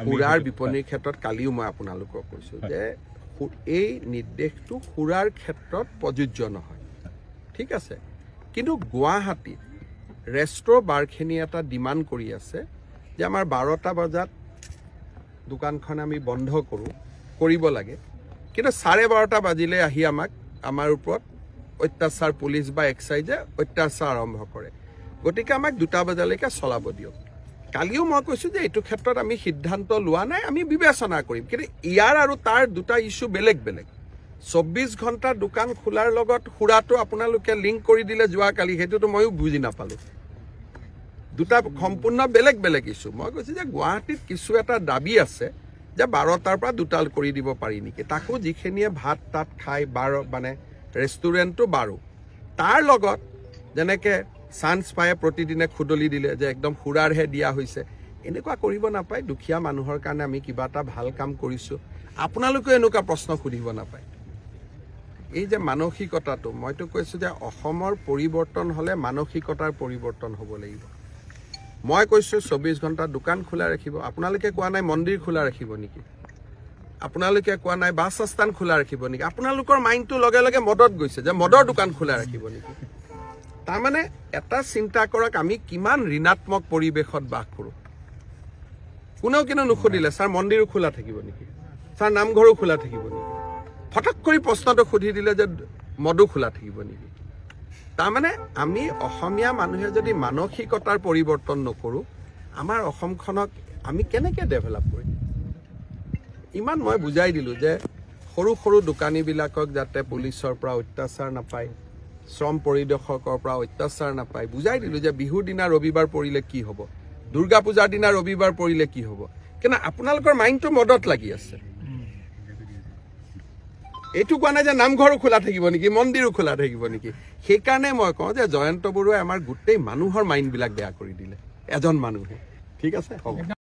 সুৰাৰ বিপণীৰ ক্ষেত্ৰত কালিও মই আপোনালোকক কৈছোঁ যে এই নিৰ্দেশটো সুৰাৰ ক্ষেত্ৰত প্ৰযোজ্য নহয়, ঠিক আছে। কিন্তু গুৱাহাটীত ৰেষ্ট্ৰ' বাৰখিনি এটা ডিমাণ্ড কৰি আছে যে আমাৰ 12টা বজাত দোকানখন আমি বন্ধ কৰিব লাগে, কিন্তু 12:30 বাজিলে আহি আমাৰ ওপৰত অত্যাচাৰ পুলিচ বা এক্সাইজে অত্যাচাৰ আৰম্ভ কৰে। গতিকে আমাক 2টা বজালৈকে চলাব দিয়ক। কালিও মই কৈছোঁ যে এইটো ক্ষেত্ৰত আমি সিদ্ধান্ত লোৱা নাই, আমি বিবেচনা কৰিম। কিন্তু ইয়াৰ আৰু তাৰ 2টা ইছ্যু বেলেগ বেলেগ। 24 ঘণ্টা দোকান খোলাৰ লগত সুৰাটো আপোনালোকে লিংক কৰি দিলে যোৱাকালি, সেইটোতো ময়ো বুজি নাপালোঁ। 2টা সম্পূৰ্ণ বেলেগ বেলেগ ইছ্যু। মই কৈছোঁ যে গুৱাহাটীত কিছু এটা দাবী আছে যে 12টাৰ পৰা 2টা কৰি দিব পাৰি নেকি, তাকো যিখিনিয়ে ভাত তাত খাই মানে ৰেষ্টুৰেণ্টটো 12, তাৰ লগত যেনেকৈ চান্স পায়ে প্ৰতিদিনে খুদলি দিলে যে একদম সুৰাৰহে দিয়া হৈছে, এনেকুৱা কৰিব নাপায়। দুখীয়া মানুহৰ কাৰণে আমি কিবা এটা ভাল কাম কৰিছোঁ, আপোনালোকেও এনেকুৱা প্ৰশ্ন সুধিব নাপায়। এই যে মানসিকতাটো, মইতো কৈছোঁ যে অসমৰ পৰিৱৰ্তন হ'লে মানসিকতাৰ পৰিৱৰ্তন হ'ব লাগিব। মই কৈছোঁ 24 ঘণ্টা দোকান খোলা ৰাখিব, আপোনালোকে কোৱা নাই মন্দিৰ খোলা ৰাখিব নেকি, আপোনালোকে কোৱা নাই বাছ আস্থান খোলা ৰাখিব নেকি। আপোনালোকৰ মাইণ্ডটো লগে লগে মদত গৈছে যে মদৰ দোকান খোলা ৰাখিব নেকি। তাৰমানে এটা চিন্তা কৰক, আমি কিমান ঋণাত্মক পৰিৱেশত বাস কৰোঁ। কোনেও কিন্তু নুসুধিলে ছাৰ মন্দিৰো খোলা থাকিব নেকি, ছাৰ নামঘৰো খোলা থাকিব নেকি। ফটক কৰি প্ৰশ্নটো সুধি দিলে যে মদো খোলা থাকিব নেকি। তাৰমানে আমি অসমীয়া মানুহে যদি মানসিকতাৰ পৰিৱৰ্তন নকৰোঁ, আমাৰ অসমখনক আমি কেনেকৈ ডেভেলপ কৰিম। ইমান মই বুজাই দিলোঁ যে সৰু সৰু দোকানীবিলাকক যাতে পুলিচৰ পৰা অত্যাচাৰ নাপায়, শ্ৰম পৰিদৰ্শকৰ পৰা অত্যাচাৰ নাপায়, বুজাই দিলোঁ যে বিহুৰ দিনা ৰবিবাৰ পৰিলে কি হ'ব, দুৰ্গা পূজাৰ দিনা ৰবিবাৰ পৰিলে কি হ'ব। কিন্তু আপোনালোকৰ মাইণ্ডটো মদত লাগি আছে। এইটো কোৱা নাই যে নামঘৰো খোলা থাকিব নেকি, মন্দিৰো খোলা থাকিব নেকি। সেইকাৰণে মই কওঁ যে জয়ন্ত বৰুৱাই আমাৰ গোটেই মানুহৰ মাইণ্ডবিলাক বেয়া কৰি দিলে, এজন মানুহে। ঠিক আছে, হ'ব।